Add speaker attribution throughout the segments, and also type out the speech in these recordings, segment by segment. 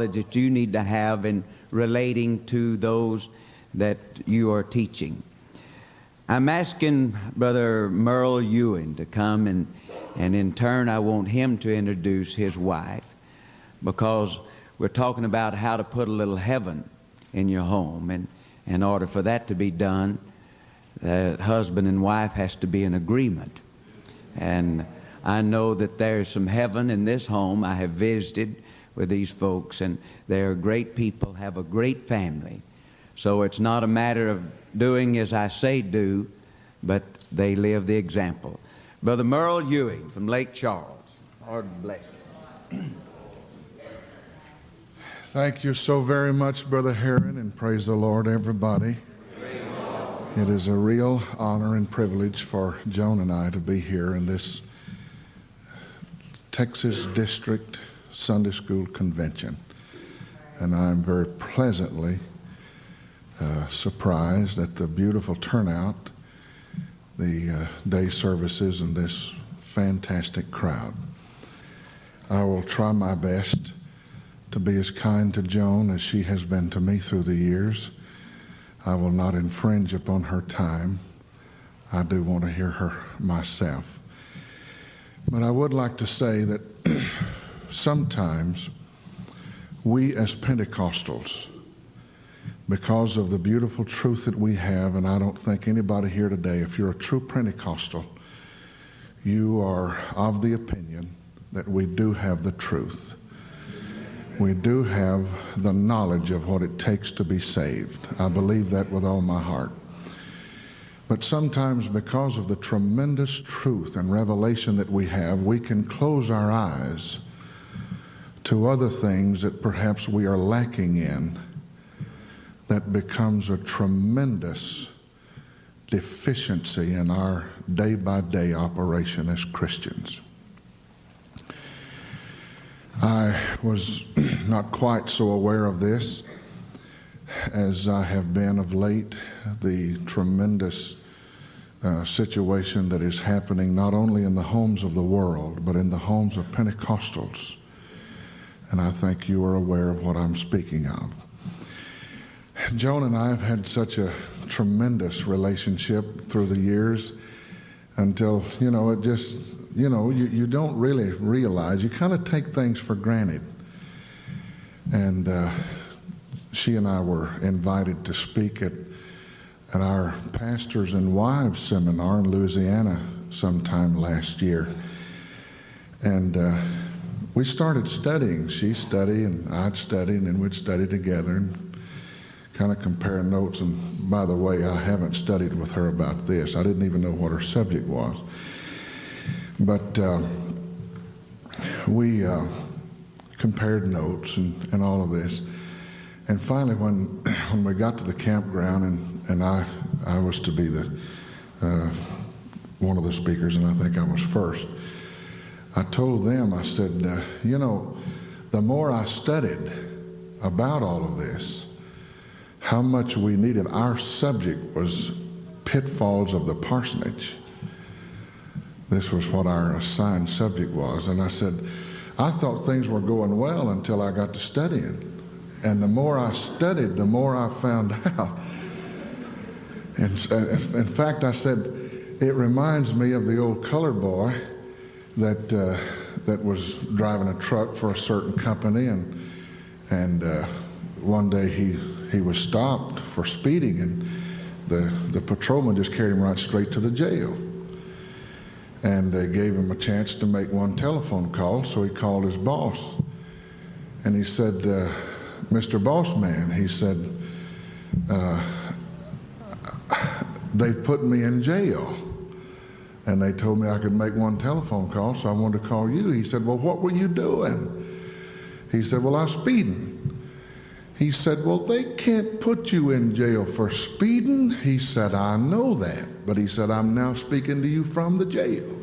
Speaker 1: that you need to have in relating to those that you are teaching. I'm asking Brother Merle Ewing to come, and in turn I want him to introduce his wife, because we're talking about how to put a little heaven in your home, and in order for that to be done, husband and wife has to be in agreement. And I know that there's some heaven in this home. I have visited with these folks, and they're great people, have a great family. So it's not a matter of doing as I say do, but they live the example. Brother Merle Ewing from Lake Charles. Lord bless you.
Speaker 2: Thank you so very much, Brother Heron, and praise the Lord, everybody. It is a real honor and privilege for Joan and I to be here in this Texas District Sunday School Convention. And I'm very pleasantly surprised at the beautiful turnout, the day services, and this fantastic crowd. I will try my best to be as kind to Joan as she has been to me through the years. I will not infringe upon her time. I do want to hear her myself. But I would like to say that sometimes we as Pentecostals, because of the beautiful truth that we have, and I don't think anybody here today, if you're a true Pentecostal, you are of the opinion that we do have the truth. We do have the knowledge of what it takes to be saved. I believe that with all my heart. But sometimes, because of the tremendous truth and revelation that we have, we can close our eyes to other things that perhaps we are lacking in, that becomes a tremendous deficiency in our day-by-day operation as Christians. I was not quite so aware of this as I have been of late, the tremendous situation that is happening not only in the homes of the world, but in the homes of Pentecostals. And I think you are aware of what I'm speaking of. Joan and I have had such a tremendous relationship through the years until, it just, you don't really realize, you kind of take things for granted. And she and I were invited to speak at our Pastors and Wives seminar in Louisiana sometime last year. And we started studying. She'd study and I'd study, and then we'd study together and kind of compare notes. And by the way, I haven't studied with her about this. I didn't even know what her subject was. But we compared notes and all of this. And finally, when we got to the campground, and I was to be the one of the speakers, and I think I was first, I told them, I said, the more I studied about all of this, how much we needed. Our subject was pitfalls of the parsonage. This was what our assigned subject was. And I said, I thought things were going well until I got to studying. And the more I studied, the more I found out. And in fact, I said, it reminds me of the old colored boy that was driving a truck for a certain company, and one day he was stopped for speeding, and the patrolman just carried him right straight to the jail. And they gave him a chance to make one telephone call, so he called his boss. And he said, Mr. Boss Man, he said, they put me in jail. And they told me I could make one telephone call, so I wanted to call you. He said, well, what were you doing? He said, well, I was speeding. He said, well, they can't put you in jail for speeding. He said, I know that. But he said, I'm now speaking to you from the jail.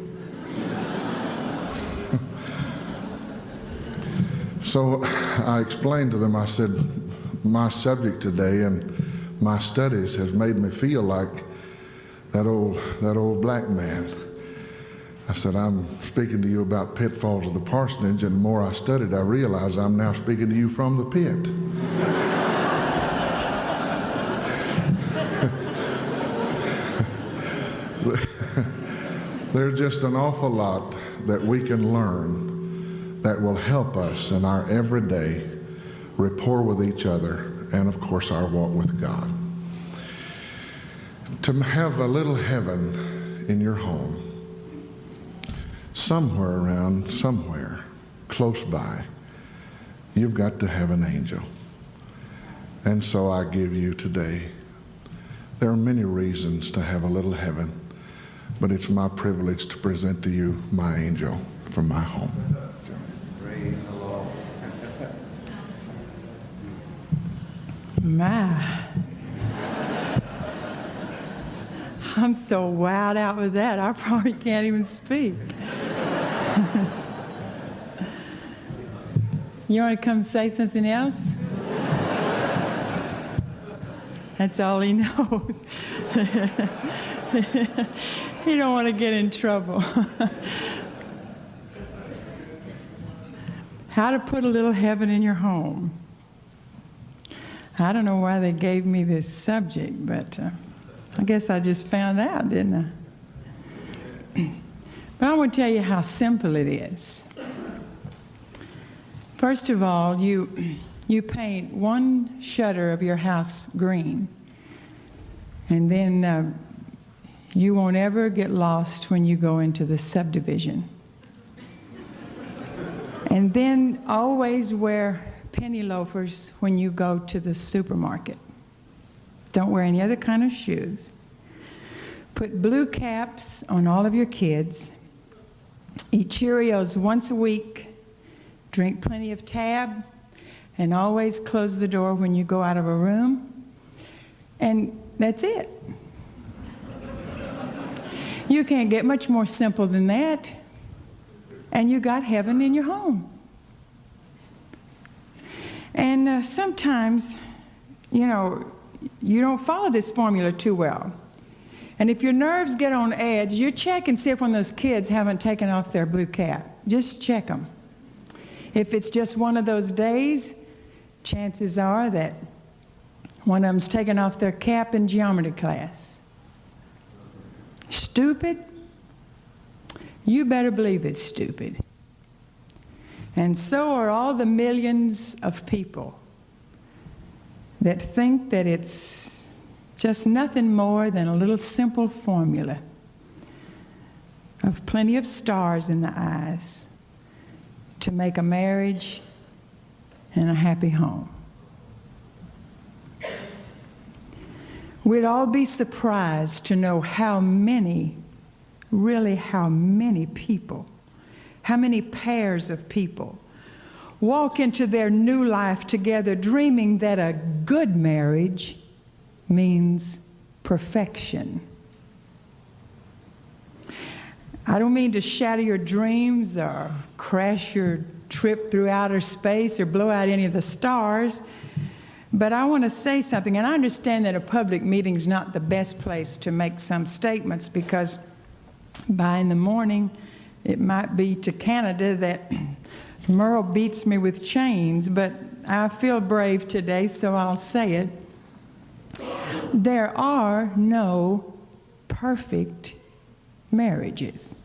Speaker 2: So I explained to them, I said, my subject today and my studies has made me feel like that old black man I said, I'm speaking to you about pitfalls of the parsonage, and the more I studied, I realized I'm now speaking to you from the pit. There's just an awful lot that we can learn that will help us in our everyday rapport with each other and, of course, our walk with God. To have a little heaven in your home, somewhere around, somewhere, close by, you've got to have an angel. And so I give you today, there are many reasons to have a little heaven, but it's my privilege to present to you my angel from my home.
Speaker 1: Praise the Lord.
Speaker 3: My. I'm so wowed out with that, I probably can't even speak. You want to come say something else? That's all he knows. He don't want to get in trouble. How to put a little heaven in your home. I don't know why they gave me this subject, but I guess I just found out, didn't I? But I want to tell you how simple it is. First of all, you paint one shutter of your house green, and then you won't ever get lost when you go into the subdivision. And then always wear penny loafers when you go to the supermarket. Don't wear any other kind of shoes. Put blue caps on all of your kids. Eat Cheerios once a week. Drink plenty of Tab. And always close the door when you go out of a room. And that's it. You can't get much more simple than that. And you got heaven in your home. And sometimes, you know, you don't follow this formula too well. And if your nerves get on edge, you check and see if one of those kids haven't taken off their blue cap. Just check them. If it's just one of those days, chances are that one of them's taken off their cap in geometry class. Stupid? You better believe it's stupid. And so are all the millions of people that think that it's just nothing more than a little simple formula of plenty of stars in the eyes to make a marriage and a happy home. We'd all be surprised to know how many, really how many people, how many pairs of people walk into their new life together dreaming that a good marriage means perfection. I don't mean to shatter your dreams or crash your trip through outer space or blow out any of the stars, but I want to say something, and I understand that a public meeting is not the best place to make some statements because by in the morning it might be to Canada that Merle beats me with chains, but I feel brave today, so I'll say it. There are no perfect marriages.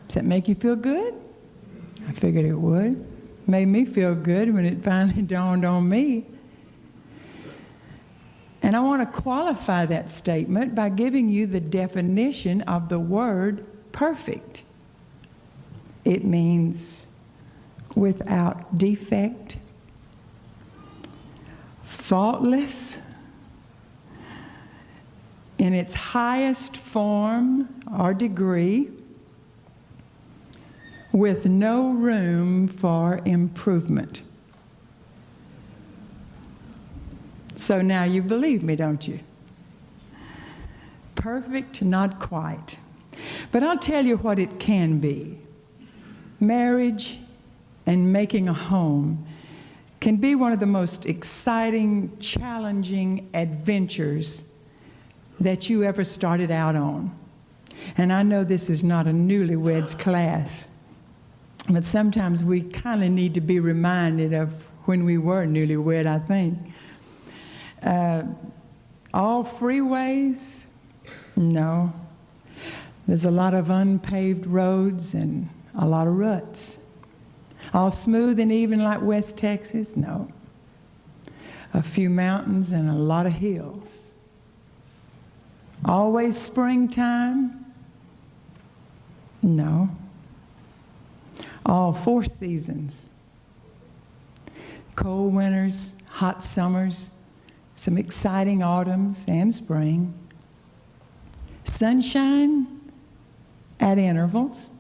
Speaker 3: Does that make you feel good? I figured it would. Made me feel good when it finally dawned on me. And I want to qualify that statement by giving you the definition of the word perfect. It means without defect, faultless, in its highest form or degree, with no room for improvement. So now you believe me, don't you? Perfect, not quite. But I'll tell you what it can be. Marriage and making a home can be one of the most exciting, challenging adventures that you ever started out on. And I know this is not a newlyweds class, but sometimes we kind of need to be reminded of when we were newlywed, I think. All freeways? No. There's a lot of unpaved roads and a lot of ruts. All smooth and even like West Texas? No. A few mountains and a lot of hills. Always springtime? No. All 4 seasons. Cold winters, hot summers, some exciting autumns and spring. Sunshine at intervals.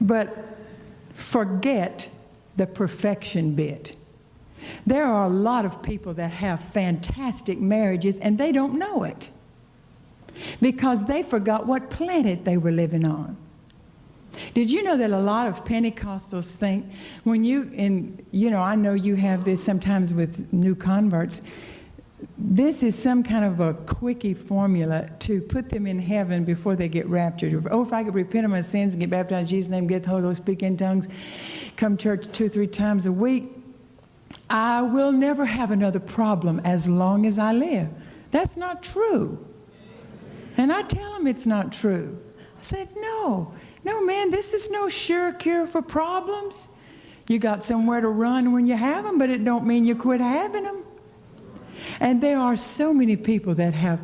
Speaker 3: But forget the perfection bit. There are a lot of people that have fantastic marriages and they don't know it because they forgot what planet they were living on. Did you know that a lot of Pentecostals think when I know you have this sometimes with new converts, this is some kind of a quickie formula to put them in heaven before they get raptured. Oh, if I could repent of my sins and get baptized in Jesus' name, get the Holy Ghost, speak in tongues, come to church 2 or 3 times a week, I will never have another problem as long as I live. That's not true. And I tell them it's not true. I said, no, man, this is no sure cure for problems. You got somewhere to run when you have them, but it don't mean you quit having them. And there are so many people that have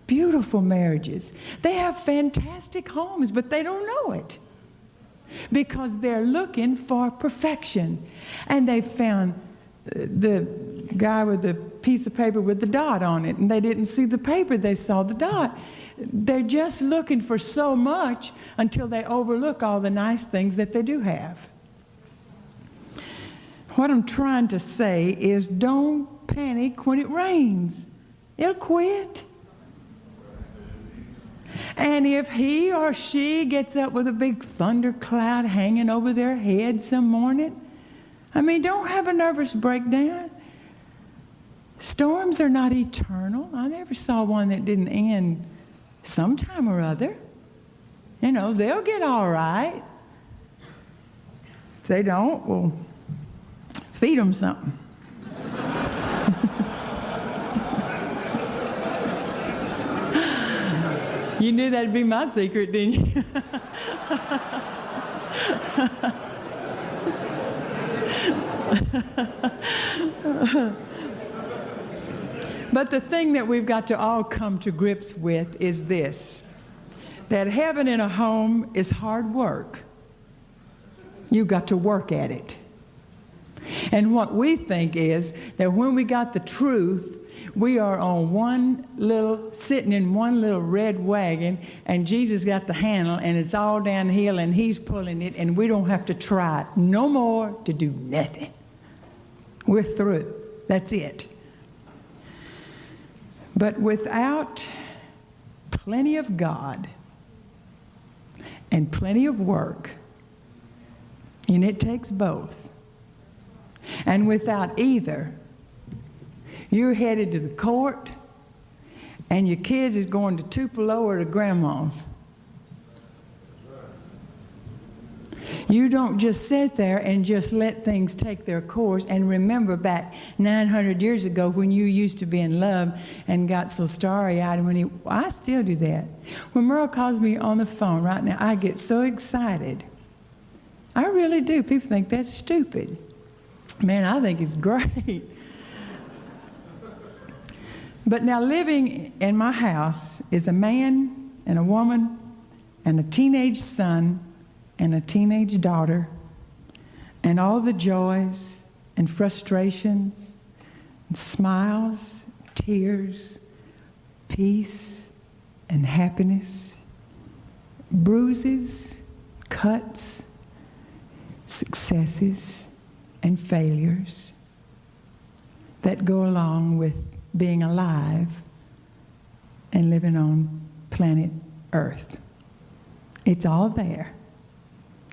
Speaker 3: beautiful marriages. They have fantastic homes, but they don't know it because they're looking for perfection. And they found the guy with the piece of paper with the dot on it, and they didn't see the paper, they saw the dot. They're just looking for so much until they overlook all the nice things that they do have. What I'm trying to say is don't panic when it rains. It'll quit. And if he or she gets up with a big thundercloud hanging over their head some morning, don't have a nervous breakdown. Storms are not eternal. I never saw one that didn't end sometime or other. They'll get all right. If they don't, well, feed them something. You knew that'd be my secret, didn't you? But the thing that we've got to all come to grips with is this, that heaven in a home is hard work. You've got to work at it. And what we think is that when we got the truth, we are sitting in one little red wagon, and Jesus got the handle, and it's all downhill, and he's pulling it, and we don't have to try no more to do nothing. We're through. That's it. But without plenty of God and plenty of work, and it takes both, and without either, you're headed to the court, and your kids is going to Tupelo or to grandma's. You don't just sit there and just let things take their course and remember back 900 years ago when you used to be in love and got so starry-eyed. I still do that. When Merle calls me on the phone right now, I get so excited. I really do. People think that's stupid. Man, I think it's great. But now living in my house is a man and a woman and a teenage son and a teenage daughter, and all the joys and frustrations and smiles, tears, peace and happiness, bruises, cuts, successes and failures that go along with being alive and living on planet Earth. It's all there.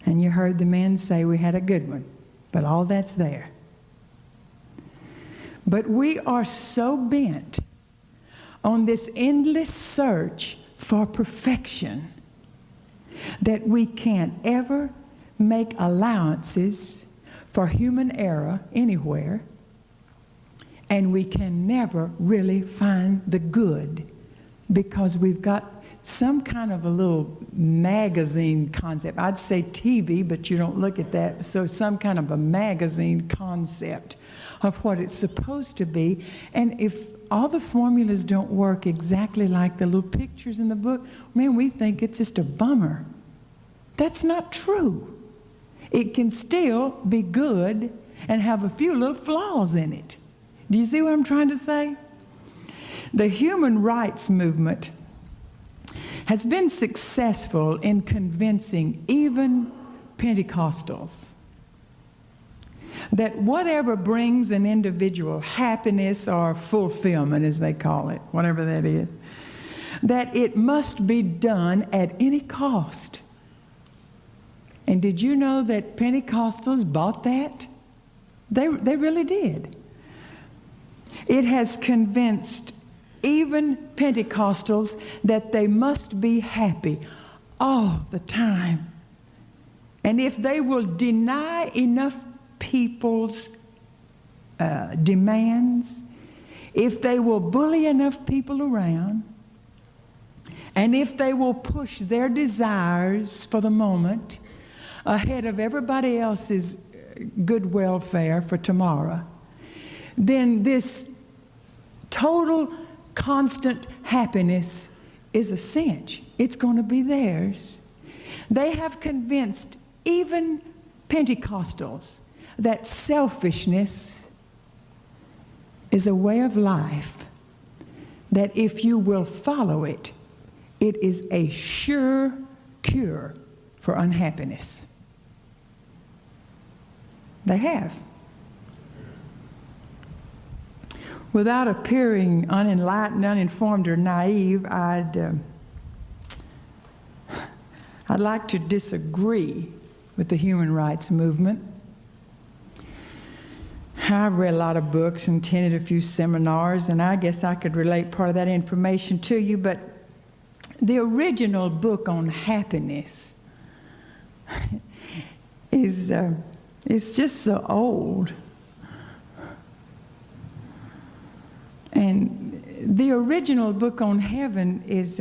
Speaker 3: And you heard the men say we had a good one, but all that's there. But we are so bent on this endless search for perfection that we can't ever make allowances for human error anywhere, and we can never really find the good because we've got some kind of a little magazine concept. I'd say TV, but you don't look at that. So some kind of a magazine concept of what it's supposed to be. And if all the formulas don't work exactly like the little pictures in the book, man, we think it's just a bummer. That's not true. It can still be good and have a few little flaws in it. Do you see what I'm trying to say? The human rights movement has been successful in convincing even Pentecostals that whatever brings an individual happiness or fulfillment, as they call it, whatever that is, that it must be done at any cost. And did you know that Pentecostals bought that? They really did. It has convinced even Pentecostals that they must be happy all the time. And if they will deny enough people's demands, if they will bully enough people around, and if they will push their desires for the moment ahead of everybody else's good welfare for tomorrow, then this total constant happiness is a cinch. It's going to be theirs. They have convinced even Pentecostals that selfishness is a way of life, that if you will follow it, it is a sure cure for unhappiness. They have. Without appearing unenlightened, uninformed, or naive, I'd like to disagree with the human rights movement. I've read a lot of books and attended a few seminars, and I guess I could relate part of that information to you, but the original book on happiness is it's just so old. And the original book on heaven is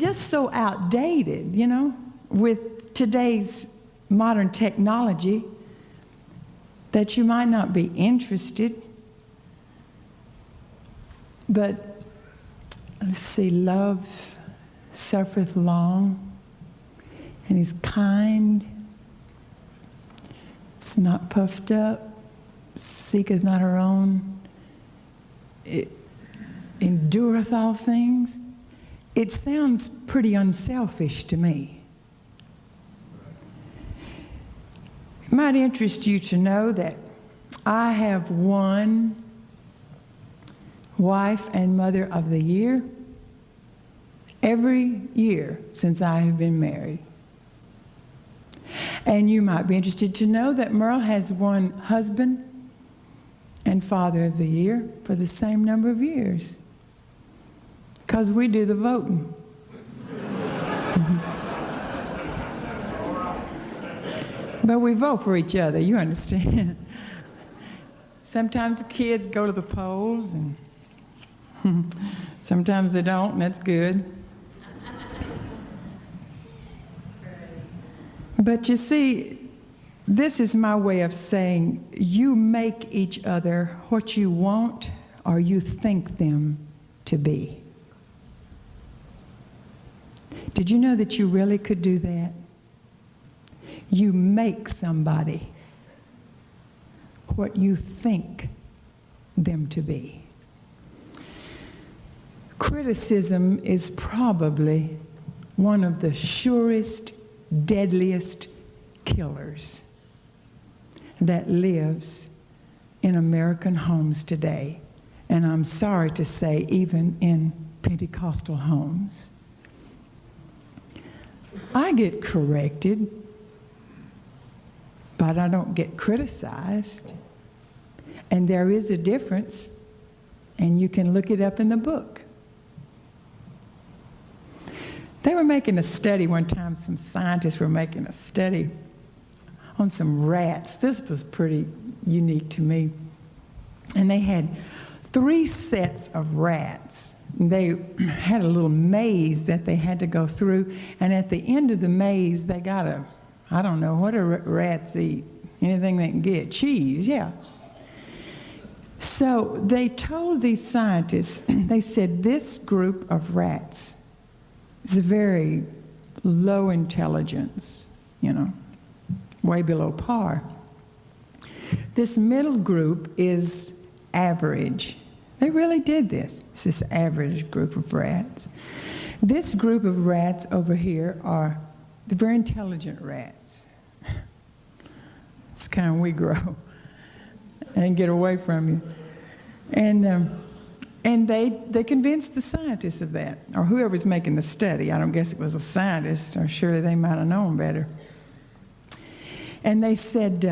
Speaker 3: just so outdated, you know, with today's modern technology, that you might not be interested. But let's see, love suffereth long and is kind. It's not puffed up, seeketh not her own. It endureth all things. It sounds pretty unselfish to me. It might interest you to know that I have won Wife and Mother of the Year every year since I have been married. And you might be interested to know that Merle has won Husband and Father of the Year for the same number of years, because we do the voting. But we vote for each other, you understand. Sometimes the kids go to the polls, and sometimes they don't, and that's good. But you see, this is my way of saying you make each other what you want or you think them to be. Did you know that you really could do that? You make somebody what you think them to be. Criticism is probably one of the surest, deadliest killers that lives in American homes today, and I'm sorry to say even in Pentecostal homes. I get corrected, but I don't get criticized, and there is a difference. And you can look it up in the book. They were making a study one time, some scientists were making a study on some rats. This was pretty unique to me. And they had 3 sets of rats. They had a little maze that they had to go through, and at the end of the maze, they got I don't know, what do rats eat? Anything they can get. Cheese, yeah. So they told these scientists, they said, this group of rats is very low intelligence, way below par. This middle group is average. They really did this. It's this average group of rats. This group of rats over here are the very intelligent rats. It's the kind we grow and get away from you. And they convinced the scientists of that, or whoever's making the study. I don't guess it was a scientist, or surely they might have known better. And they said,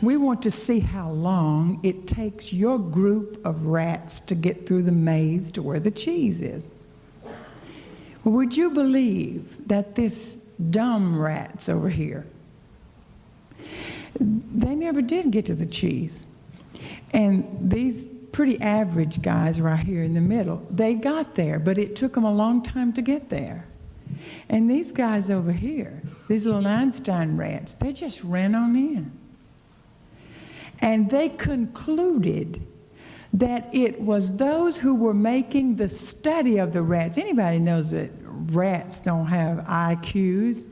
Speaker 3: we want to see how long it takes your group of rats to get through the maze to where the cheese is. Well, would you believe that this dumb rats over here, they never did get to the cheese. And these pretty average guys right here in the middle, they got there, but it took them a long time to get there. And these guys over here, these little Einstein rats, they just ran on in. And they concluded that it was those who were making the study of the rats. Anybody knows that rats don't have IQs?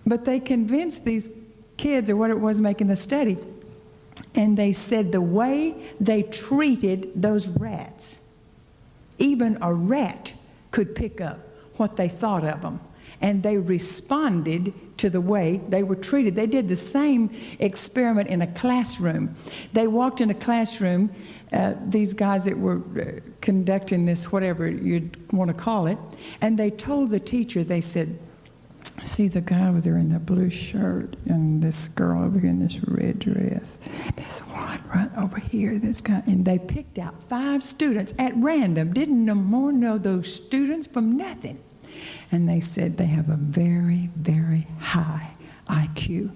Speaker 3: But they convinced these kids, or what it was, making the study, and they said the way they treated those rats, even a rat could pick up what they thought of them. And they responded to the way they were treated. They did the same experiment in a classroom. They walked in a classroom, these guys that were conducting this, whatever you'd want to call it, and they told the teacher, they said, see the guy over there in the blue shirt and this girl over here in this red dress. This one right over here, this guy. And they picked out 5 students at random, didn't no more know those students from nothing. And they said they have a very, very high IQ.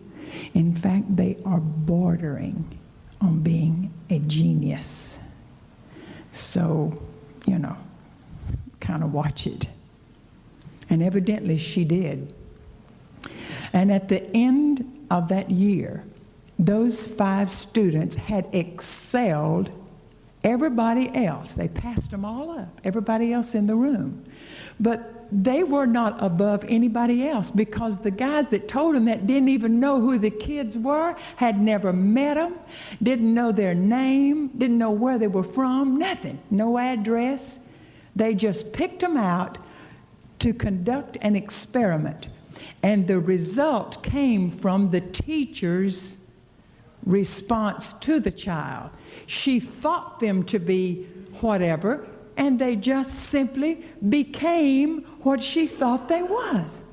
Speaker 3: In fact, they are bordering on being a genius. So, kind of watch it. And evidently she did. And at the end of that year, those 5 students had excelled everybody else. They passed them all up, everybody else in the room. But they were not above anybody else, because the guys that told them that didn't even know who the kids were, had never met them, didn't know their name, didn't know where they were from, nothing, no address. They just picked them out to conduct an experiment. And the result came from the teacher's response to the child. She thought them to be whatever, and they just simply became what she thought they was.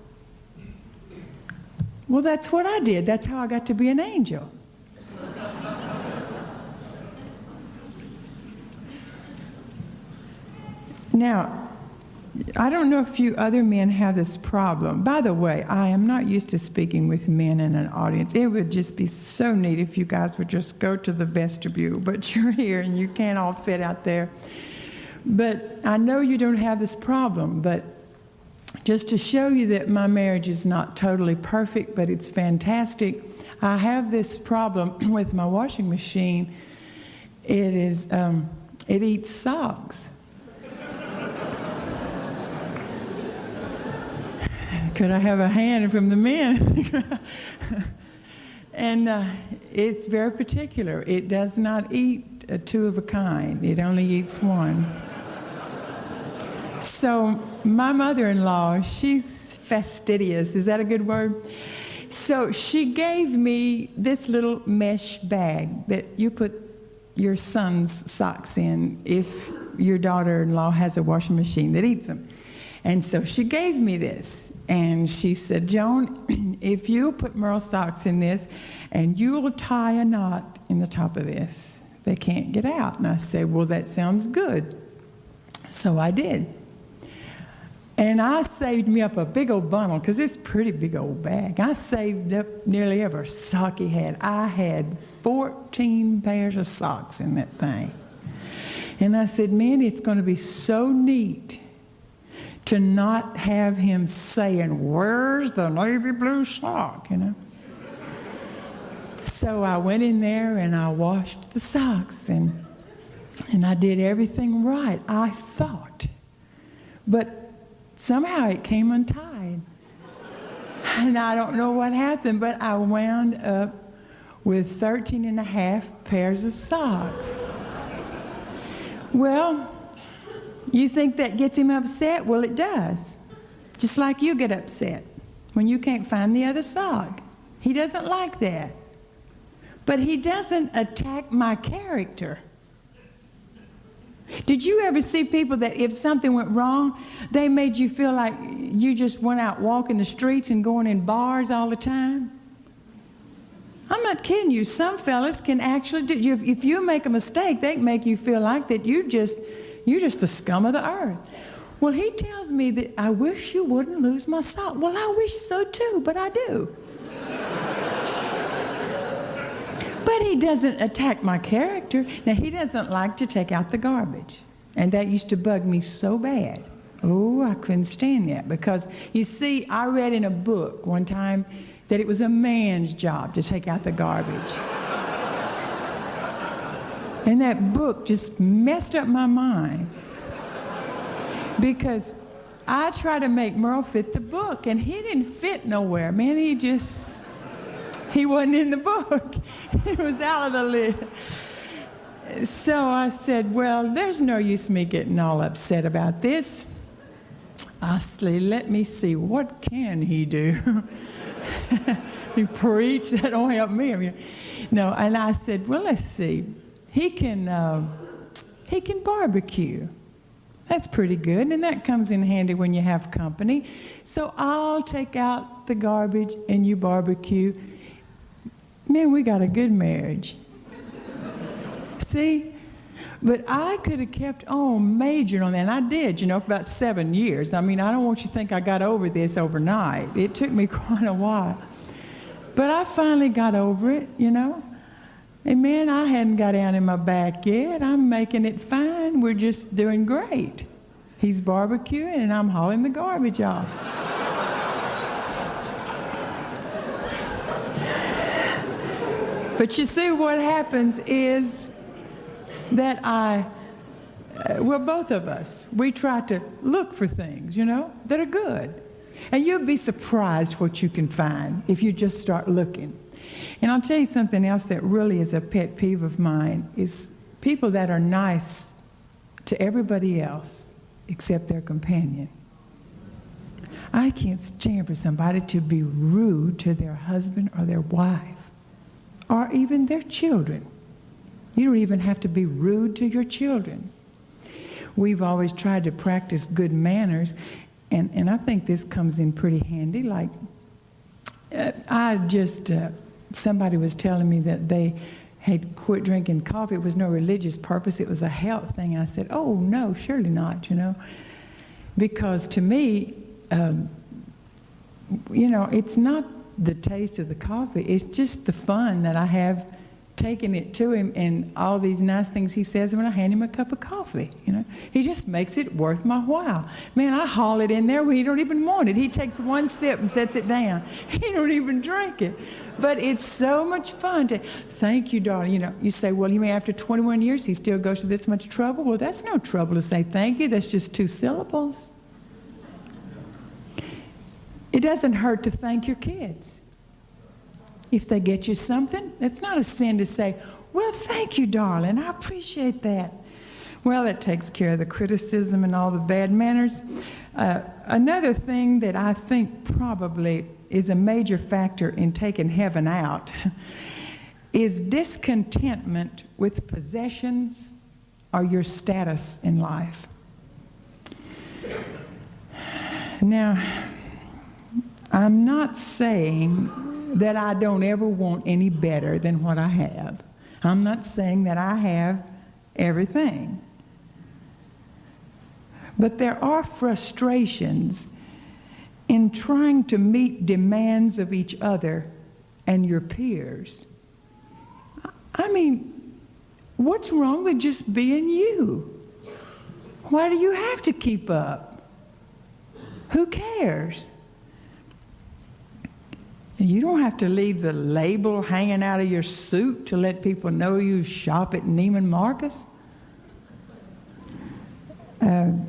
Speaker 3: Well, that's what I did. That's how I got to be an angel. Now, I don't know if you other men have this problem. By the way, I am not used to speaking with men in an audience. It would just be so neat if you guys would just go to the vestibule, but you're here and you can't all fit out there. But I know you don't have this problem, but just to show you that my marriage is not totally perfect, but it's fantastic, I have this problem with my washing machine. It eats socks. Could I have a hand from the men? And it's very particular. It does not eat 2 of a kind. It only eats 1. So my mother-in-law, she's fastidious. Is that a good word? So she gave me this little mesh bag that you put your son's socks in if your daughter-in-law has a washing machine that eats them. And so she gave me this, and she said, Joan, if you put Merle's socks in this, and you'll tie a knot in the top of this, They can't get out. And I said, well, that sounds good. So I did. And I saved me up a big old bundle, because it's a pretty big old bag. I saved up nearly every sock he had. I had 14 pairs of socks in that thing. And I said, man, it's going to be so neat to not have him saying, where's the navy blue sock, you know? So I went in there and I washed the socks, and I did everything right, I thought. But somehow it came untied. And I don't know what happened, but I wound up with 13 and a half pairs of socks. Well, you think that gets him upset? Well, it does. Just like you get upset when you can't find the other sock. He doesn't like that. But he doesn't attack my character. Did you ever see people that if something went wrong, they made you feel like you just went out walking the streets and going in bars all the time? I'm not kidding you. Some fellas can actually do, if you make a mistake, they can make you feel like that you're just the scum of the earth. Well, he tells me that I wish you wouldn't lose my sock. Well, I wish so too, but I do. But he doesn't attack my character. Now, he doesn't like to take out the garbage. And that used to bug me so bad. Oh, I couldn't stand that. Because, you see, I read in a book one time that it was a man's job to take out the garbage. And that book just messed up my mind. Because I tried to make Merle fit the book, and he didn't fit nowhere. Man, he wasn't in the book. He was out of the list. So I said, well, there's no use me getting all upset about this. Honestly, let me see, what can he do? He preached, that don't help me. I mean, no, and I said, well, let's see. He can barbecue. That's pretty good, and that comes in handy when you have company. So I'll take out the garbage and you barbecue. Man, we got a good marriage. See? But I could have kept on majoring on that, and I did, for about 7 years. I mean, I don't want you to think I got over this overnight. It took me quite a while. But I finally got over it, And man, I hadn't got down in my back yet. I'm making it fine. We're just doing great. He's barbecuing, and I'm hauling the garbage off. But you see, what happens is that both of us, we try to look for things, that are good. And you'll be surprised what you can find if you just start looking. And I'll tell you something else that really is a pet peeve of mine, is people that are nice to everybody else except their companion. I can't stand for somebody to be rude to their husband or their wife, or even their children. You don't even have to be rude to your children. We've always tried to practice good manners, and I think this comes in pretty handy. Like, somebody was telling me that they had quit drinking coffee. It was no religious purpose. It was a health thing. I said, oh, no, surely not, Because to me, it's not the taste of the coffee. It's just the fun that I have taking it to him and all these nice things he says when I hand him a cup of coffee, He just makes it worth my while. Man, I haul it in there when he don't even want it. He takes one sip and sets it down. He don't even drink it. But it's so much fun to, thank you, darling. You say, well, after 21 years, he still goes to this much trouble? Well, that's no trouble to say thank you. That's just 2 syllables. It doesn't hurt to thank your kids. If they get you something, it's not a sin to say, well, thank you, darling. I appreciate that. Well, it takes care of the criticism and all the bad manners. Another thing that I think probably is a major factor in taking heaven out is discontentment with possessions or your status in life. Now, I'm not saying that I don't ever want any better than what I have. I'm not saying that I have everything. But there are frustrations in trying to meet demands of each other and your peers. I mean, what's wrong with just being you? Why do you have to keep up? Who cares? You don't have to leave the label hanging out of your suit to let people know you shop at Neiman Marcus.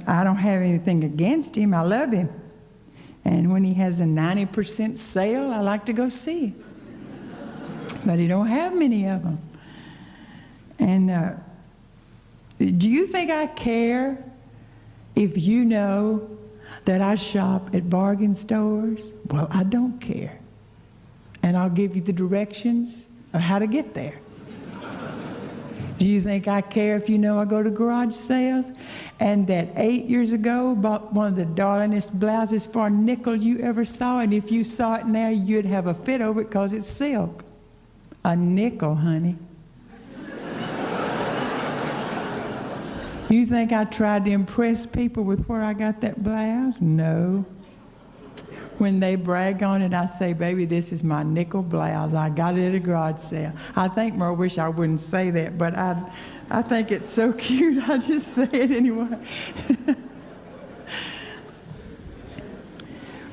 Speaker 3: I don't have anything against him. I love him. And when he has a 90% sale, I like to go see him. But he don't have many of them. And do you think I care if you know that I shop at bargain stores? Well, I don't care. And I'll give you the directions of how to get there. Do you think I care if you know I go to garage sales and that 8 years ago bought one of the darlingest blouses for a nickel you ever saw, and if you saw it now you'd have a fit over it because it's silk? A nickel, honey. You think I tried to impress people with where I got that blouse? No. When they brag on it, I say, baby, this is my nickel blouse. I got it at a garage sale. I think Merle wish I wouldn't say that, but I think it's so cute, I just say it anyway.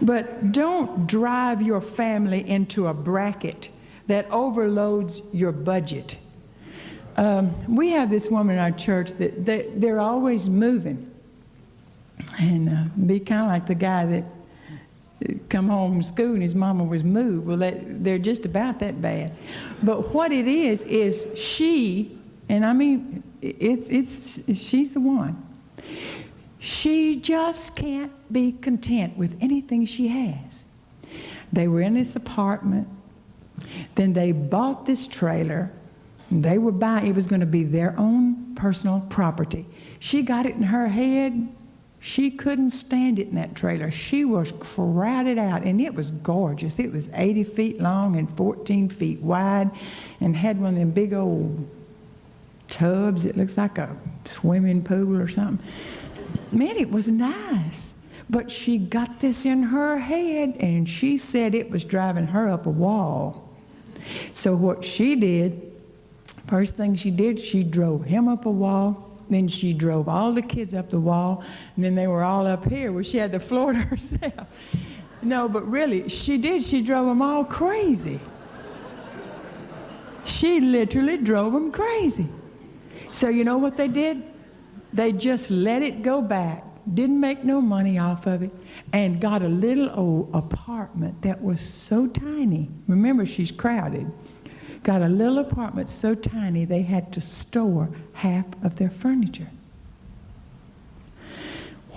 Speaker 3: But don't drive your family into a bracket that overloads your budget. We have this woman in our church that they're always moving. And be kind of like the guy that come home from school and his mama was moved. Well, they're just about that bad. But what it is she, and I mean, she's the one. She just can't be content with anything she has. They were in this apartment. Then they bought this trailer. They were buying, it was going to be their own personal property. She got it in her head. She couldn't stand it in that trailer. She was crowded out, and it was gorgeous. It was 80 feet long and 14 feet wide, and had one of them big old tubs. It looks like a swimming pool or something. Man, it was nice. But she got this in her head, and she said it was driving her up a wall. So what she did, first thing she did, she drove him up a wall. Then she drove all the kids up the wall, and then they were all up here where she had the floor to herself. No, but really, she did. She drove them all crazy. She literally drove them crazy. So you know what they did? They just let it go back, didn't make no money off of it, and got a little old apartment that was so tiny. Remember, she's crowded. Got a little apartment so tiny they had to store half of their furniture.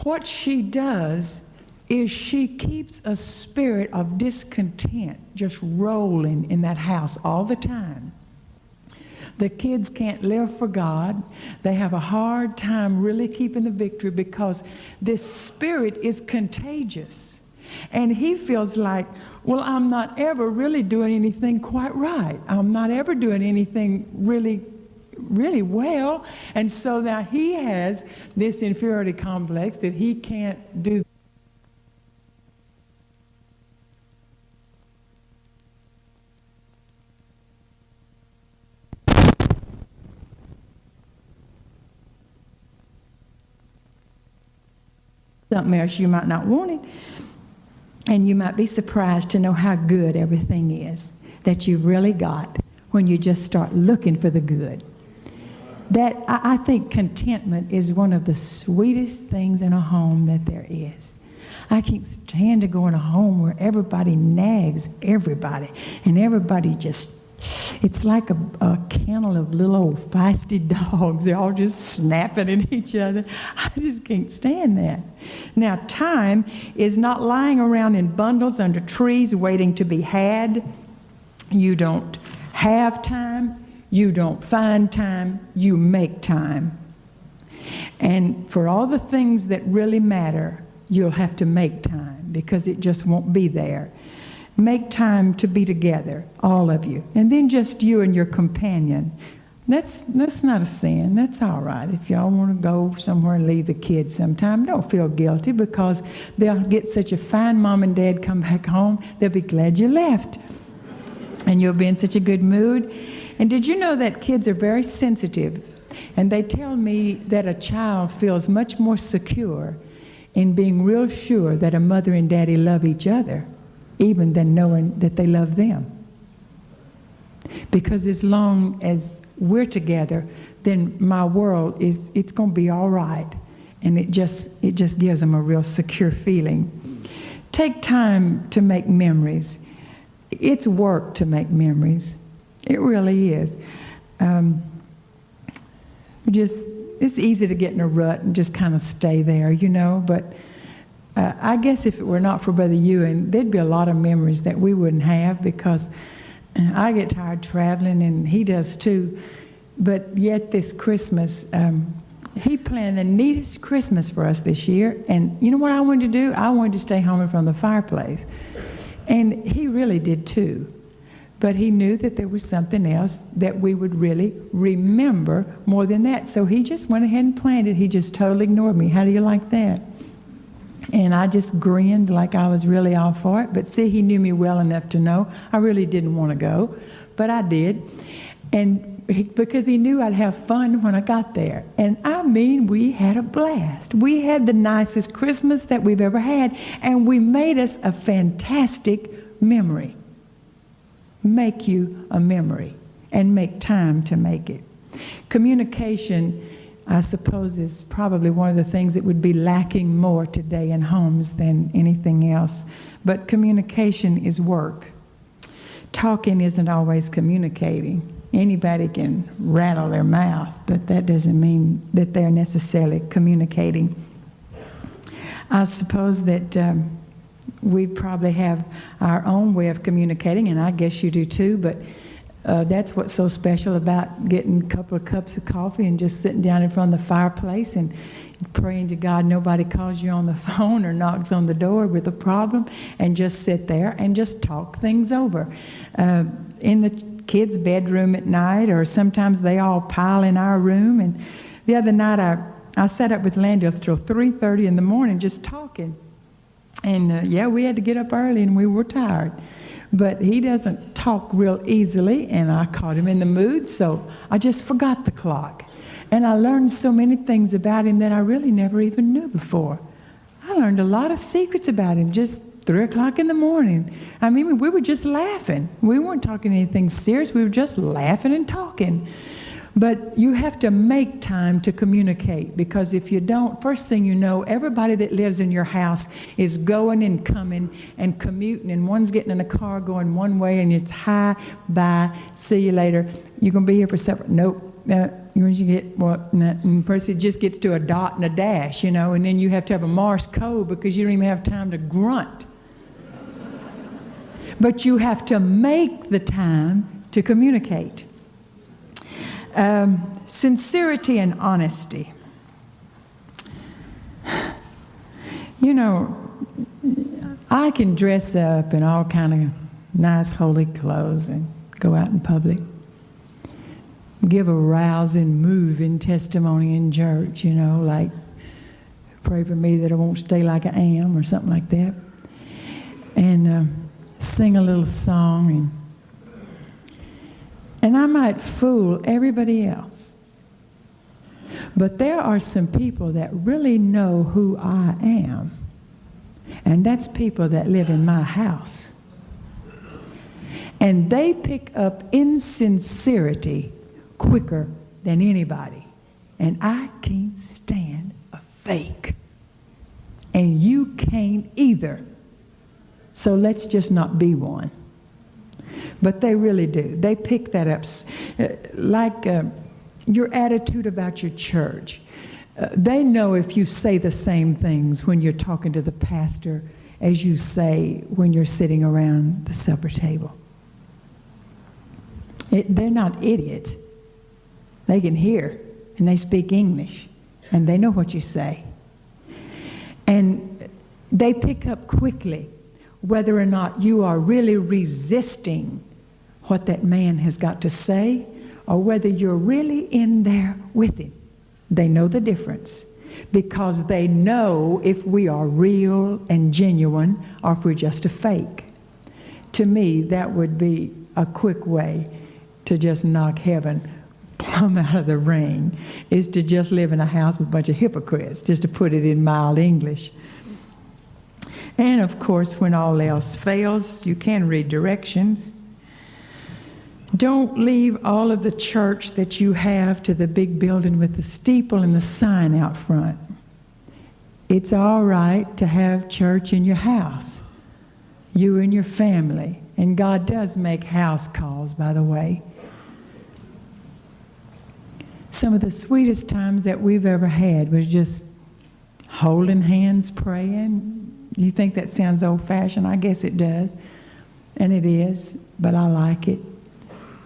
Speaker 3: What she does is she keeps a spirit of discontent just rolling in that house all the time. The kids can't live for God. They have a hard time really keeping the victory because this spirit is contagious. And he feels like, well, I'm not ever really doing anything quite right. I'm not ever doing anything really well. And so now he has this inferiority complex that he can't do. Something else you might not want it. And you might be surprised to know how good everything is that you've really got when you just start looking for the good. That I think contentment is one of the sweetest things in a home that there is. I can't stand to go in a home where everybody nags everybody and everybody just, it's like a kennel of little old feisty dogs. They're all just snapping at each other. I just can't stand that. Now, time is not lying around in bundles under trees waiting to be had. You don't have time. You don't find time. You make time. And for all the things that really matter, you'll have to make time because it just won't be there. Make time to be together, all of you. And then just you and your companion. That's not a sin. That's all right. If y'all want to go somewhere and leave the kids sometime, don't feel guilty, because they'll get such a fine mom and dad come back home, they'll be glad you left. And you'll be in such a good mood. And did you know that kids are very sensitive? And they tell me that a child feels much more secure in being real sure that a mother and daddy love each other, even than knowing that they love them. Because as long as we're together, then my world it's going to be all right. And it just gives them a real secure feeling. Take time to make memories. It's work to make memories. It really is. It's easy to get in a rut and just kind of stay there, you know. But I guess if it were not for Brother Ewing, there'd be a lot of memories that we wouldn't have, because I get tired traveling, and he does too. But yet this Christmas, he planned the neatest Christmas for us this year. And you know what I wanted to do? I wanted to stay home in front of the fireplace. And he really did too. But he knew that there was something else that we would really remember more than that. So he just went ahead and planned it. He just totally ignored me. How do you like that? And I just grinned like I was really all for it. But see, he knew me well enough to know I really didn't want to go. But I did. And because he knew I'd have fun when I got there. And I mean, we had a blast. We had the nicest Christmas that we've ever had. And we made us a fantastic memory. Make you a memory, and make time to make it. Communication, I suppose, is probably one of the things that would be lacking more today in homes than anything else. But communication is work. Talking isn't always communicating. Anybody can rattle their mouth, but that doesn't mean that they're necessarily communicating. I suppose that we probably have our own way of communicating, and I guess you do too, but that's what's so special about getting a couple of cups of coffee and just sitting down in front of the fireplace and praying to God nobody calls you on the phone or knocks on the door with a problem, and just sit there and just talk things over. In the kids' bedroom at night, or sometimes they all pile in our room. And the other night I sat up with Landy till 3:30 in the morning just talking. And yeah, we had to get up early and we were tired. But he doesn't talk real easily, and I caught him in the mood, so I just forgot the clock. And I learned so many things about him that I really never even knew before. I learned a lot of secrets about him just 3 o'clock in the morning. I mean, we were just laughing. We weren't talking anything serious. We were just laughing and talking. But you have to make time to communicate, because if you don't, first thing you know, everybody that lives in your house is going and coming and commuting, and one's getting in a car going one way, and it's hi, bye, see you later. You gonna be here for supper? Nope. Once you get what? Nah, and first it just gets to a dot and a dash, you know, and then you have to have a Morse code because you don't even have time to grunt. But you have to make the time to communicate. Sincerity and honesty. You know, I can dress up in all kind of nice holy clothes and go out in public, give a rousing, moving testimony in church, you know, like pray for me that I won't stay like I am or something like that, and sing a little song, and I might fool everybody else. But there are some people that really know who I am, and that's people that live in my house. And they pick up insincerity quicker than anybody. And I can't stand a fake. And you can't either. So let's just not be one. But they really do. They pick that up. Like your attitude about your church. They know if you say the same things when you're talking to the pastor as you say when you're sitting around the supper table. They're not idiots. They can hear, and they speak English, and they know what you say. And they pick up quickly whether or not you are really resisting what that man has got to say, or whether you're really in there with him. They know the difference because they know if we are real and genuine or if we're just a fake. To me, that would be a quick way to just knock heaven plumb out of the ring, is to just live in a house with a bunch of hypocrites, just to put it in mild English. And of course, when all else fails, you can read directions. Don't leave all of the church that you have to the big building with the steeple and the sign out front. It's all right to have church in your house, you and your family. And God does make house calls, by the way. Some of the sweetest times that we've ever had was just holding hands, praying. You think that sounds old-fashioned? I guess it does. And it is, but I like it.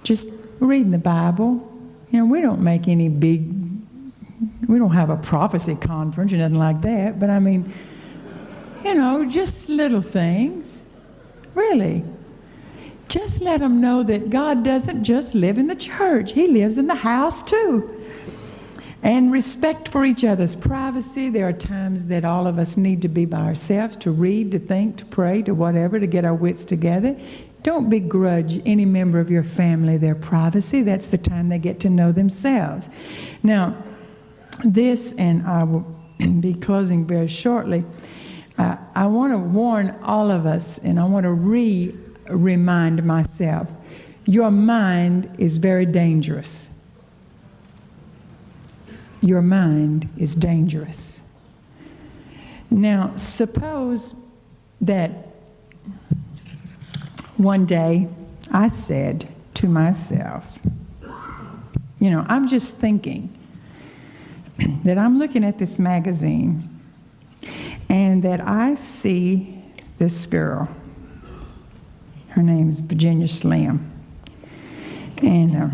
Speaker 3: Just reading the Bible. You know, we don't make any big, we don't have a prophecy conference or nothing like that, but I mean, you know, just little things. Really. Just let them know that God doesn't just live in the church. He lives in the house too. And respect for each other's privacy. There are times that all of us need to be by ourselves, to read, to think, to pray, to whatever, to get our wits together. Don't begrudge any member of your family their privacy. That's the time they get to know themselves. Now, this, and I will be closing very shortly, I want to warn all of us, and I want to remind myself, your mind is very dangerous. Your mind is dangerous. Now, suppose that one day I said to myself, you know, I'm just thinking that I'm looking at this magazine and that I see this girl. Her name's Virginia Slim. And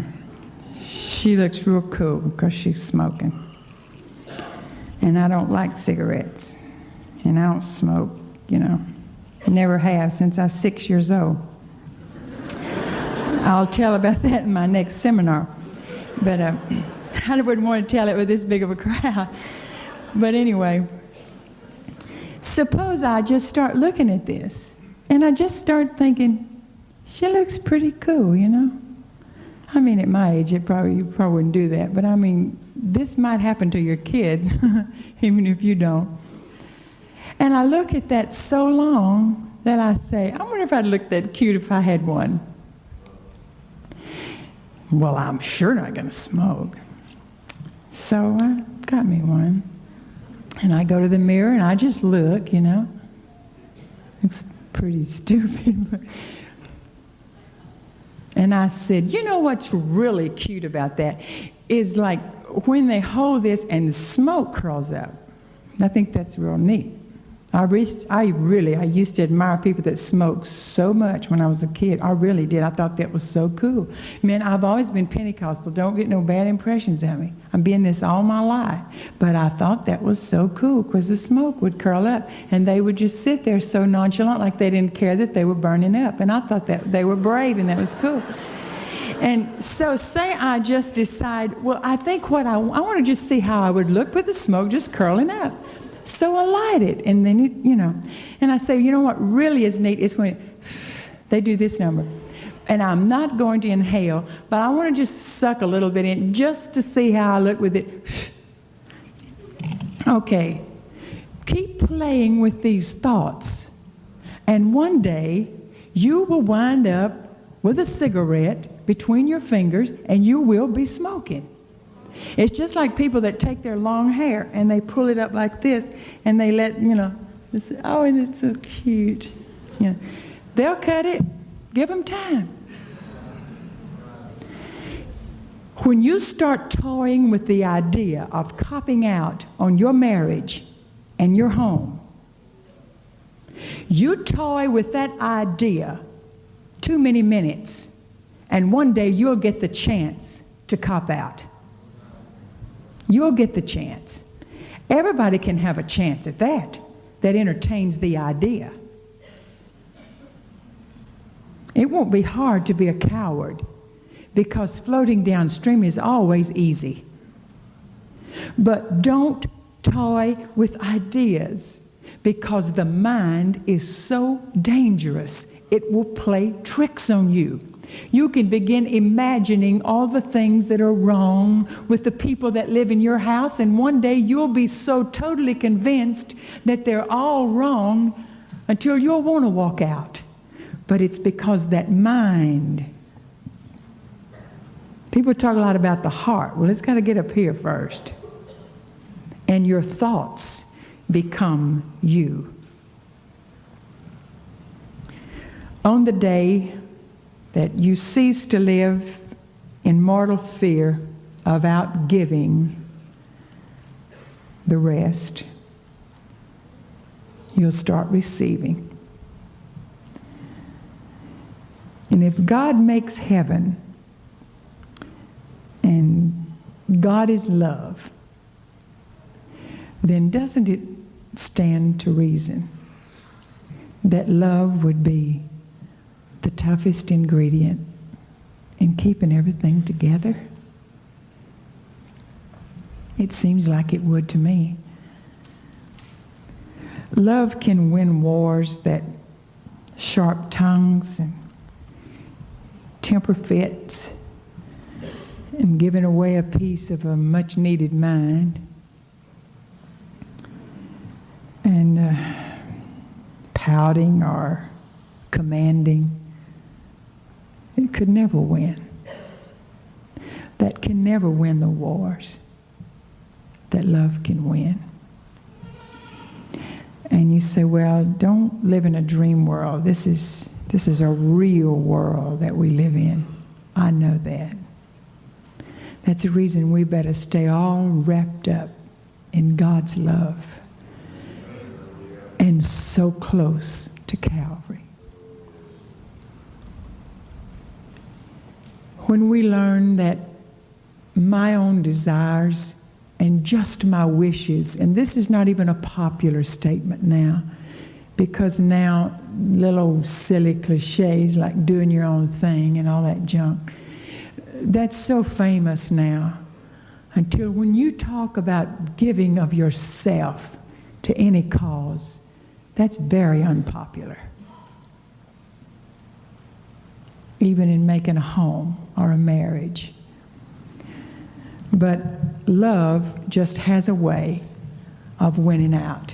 Speaker 3: she looks real cool because she's smoking. And I don't like cigarettes. And I don't smoke, you know. Never have since I was 6 years old. I'll tell about that in my next seminar. But I wouldn't want to tell it with this big of a crowd. But anyway, suppose I just start looking at this. And I just start thinking, she looks pretty cool, you know. I mean, at my age, you probably wouldn't do that. But I mean, this might happen to your kids, even if you don't. And I look at that so long that I say, I wonder if I'd look that cute if I had one. Well, I'm sure not going to smoke. So I got me one. And I go to the mirror and I just look, you know. It's pretty stupid, but... And I said, you know what's really cute about that is like when they hold this and the smoke curls up. I think that's real neat. I used to admire people that smoked so much when I was a kid. I really did. I thought that was so cool. Man, I've always been Pentecostal. Don't get no bad impressions of me. I've been this all my life. But I thought that was so cool because the smoke would curl up and they would just sit there so nonchalant like they didn't care that they were burning up. And I thought that they were brave and that was cool. And so say I just decide, well, I think what I want to just see how I would look with the smoke just curling up. So I light it, and then it, you know, and I say, you know what really is neat is when they do this number. And I'm not going to inhale, but I want to just suck a little bit in just to see how I look with it. Okay, keep playing with these thoughts. And one day, you will wind up with a cigarette between your fingers, and you will be smoking. It's just like people that take their long hair and they pull it up like this and they let, you know, they say, oh, and it's so cute. You know, they'll cut it. Give them time. When you start toying with the idea of copping out on your marriage and your home, you toy with that idea too many minutes, and one day you'll get the chance to cop out. You'll get the chance. Everybody can have a chance at that entertains the idea. It won't be hard to be a coward because floating downstream is always easy. But don't toy with ideas, because the mind is so dangerous. It will play tricks on you. You can begin imagining all the things that are wrong with the people that live in your house, and one day you'll be so totally convinced that they're all wrong until you'll want to walk out. But it's because that mind. People talk a lot about the heart. Well, it's got to get up here first. And your thoughts become you. On the day that you cease to live in mortal fear of outgiving the rest, you'll start receiving. And if God makes heaven, and God is love, then doesn't it stand to reason that love would be the toughest ingredient in keeping everything together? It seems like it would to me. Love can win wars that sharp tongues and temper fits and giving away a piece of a much needed mind and pouting or commanding. It could never win. That can never win the wars that love can win. And you say, well, don't live in a dream world. This is a real world that we live in. I know that. That's the reason we better stay all wrapped up in God's love and so close to Calvary. When we learn that my own desires and just my wishes, and this is not even a popular statement now, because now little old silly cliches like doing your own thing and all that junk, that's so famous now, until when you talk about giving of yourself to any cause, that's very unpopular. Even in making a home or a marriage. But love just has a way of winning out.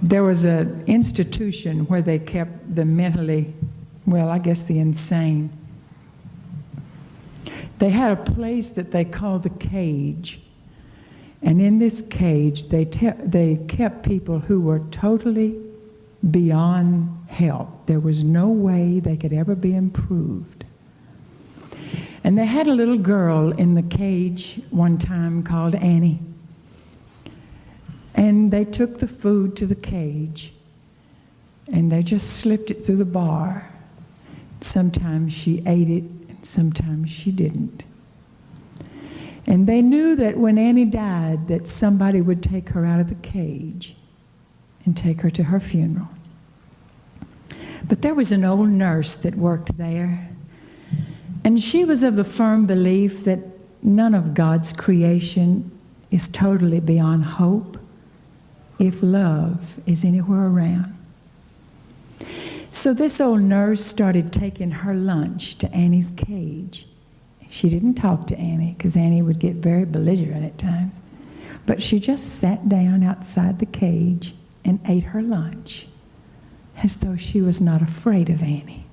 Speaker 3: There was an institution where they kept the mentally, well, I guess the insane. They had a place that they called the cage. And in this cage, they kept people who were totally beyond help. There was no way they could ever be improved. And they had a little girl in the cage one time called Annie. And they took the food to the cage, and they just slipped it through the bar. Sometimes she ate it, and sometimes she didn't. And they knew that when Annie died, that somebody would take her out of the cage and take her to her funeral. But there was an old nurse that worked there, and she was of the firm belief that none of God's creation is totally beyond hope if love is anywhere around. So this old nurse started taking her lunch to Annie's cage. She didn't talk to Annie because Annie would get very belligerent at times. But she just sat down outside the cage and ate her lunch as though she was not afraid of Annie.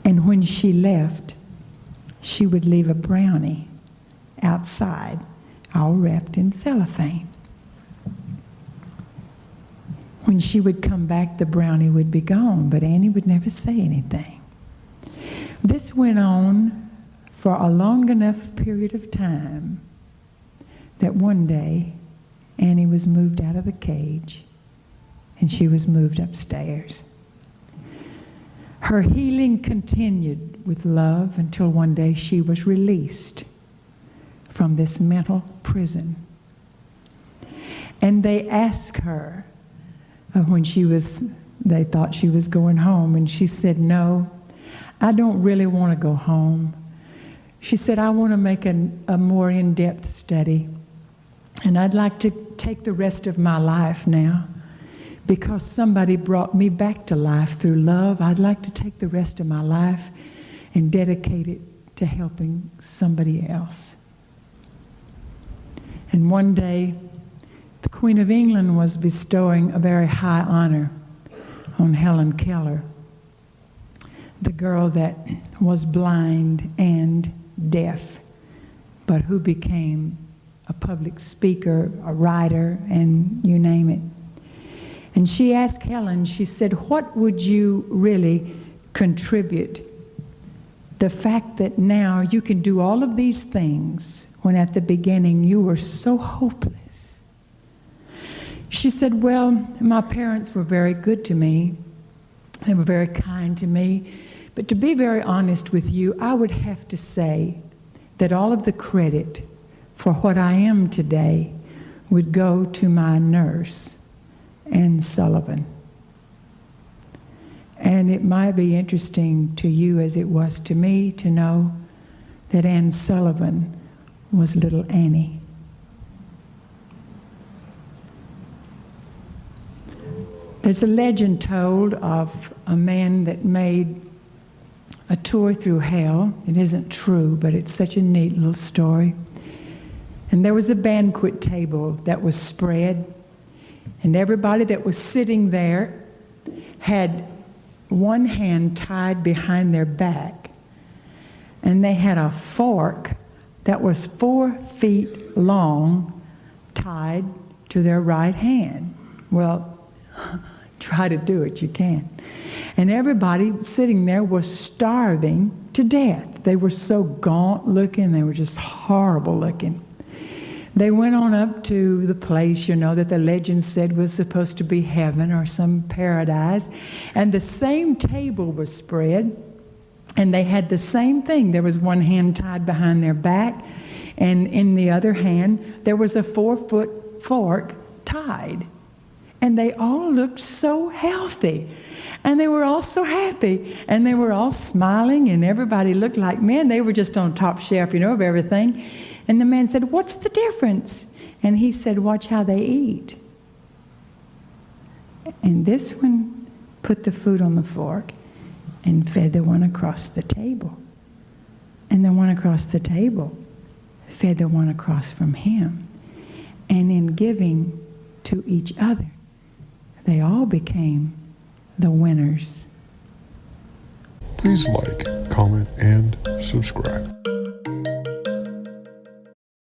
Speaker 3: And when she left, she would leave a brownie outside, all wrapped in cellophane. When she would come back, the brownie would be gone, but Annie would never say anything. This went on for a long enough period of time that one day Annie was moved out of the cage and she was moved upstairs. Her healing continued with love until one day she was released from this mental prison. And they asked her when they thought she was going home, and she said, "No, I don't really want to go home. She said, I want to make a more in-depth study. And I'd like to take the rest of my life now. Because somebody brought me back to life through love, I'd like to take the rest of my life and dedicate it to helping somebody else. And one day, the Queen of England was bestowing a very high honor on Helen Keller, the girl that was blind and deaf, but who became a public speaker, a writer, and you name it. And she asked Helen, she said, what would you really contribute? The fact that now you can do all of these things when at the beginning you were so hopeless. She said, well, my parents were very good to me. They were very kind to me. But to be very honest with you, I would have to say that all of the credit for what I am today would go to my nurse, Anne Sullivan. And it might be interesting to you as it was to me to know that Anne Sullivan was little Annie. There's a legend told of a man that made a tour through hell. It isn't true, but it's such a neat little story. And there was a banquet table that was spread, and everybody that was sitting there had one hand tied behind their back, and they had a fork that was 4 feet long tied to their right hand. Well, try to do it, you can. And everybody sitting there was starving to death. They were so gaunt looking, they were just horrible looking. They went on up to the place, you know, that the legend said was supposed to be heaven or some paradise. And the same table was spread, and they had the same thing. There was one hand tied behind their back, and in the other hand, there was a 4-foot fork tied. And they all looked so healthy. And they were all so happy. And they were all smiling, and everybody looked like, man, they were just on top shelf, you know, of everything. And the man said, what's the difference? And he said, watch how they eat. And this one put the food on the fork and fed the one across the table. And the one across the table fed the one across from him. And in giving to each other, they all became the winners.
Speaker 4: Please like, comment, and subscribe.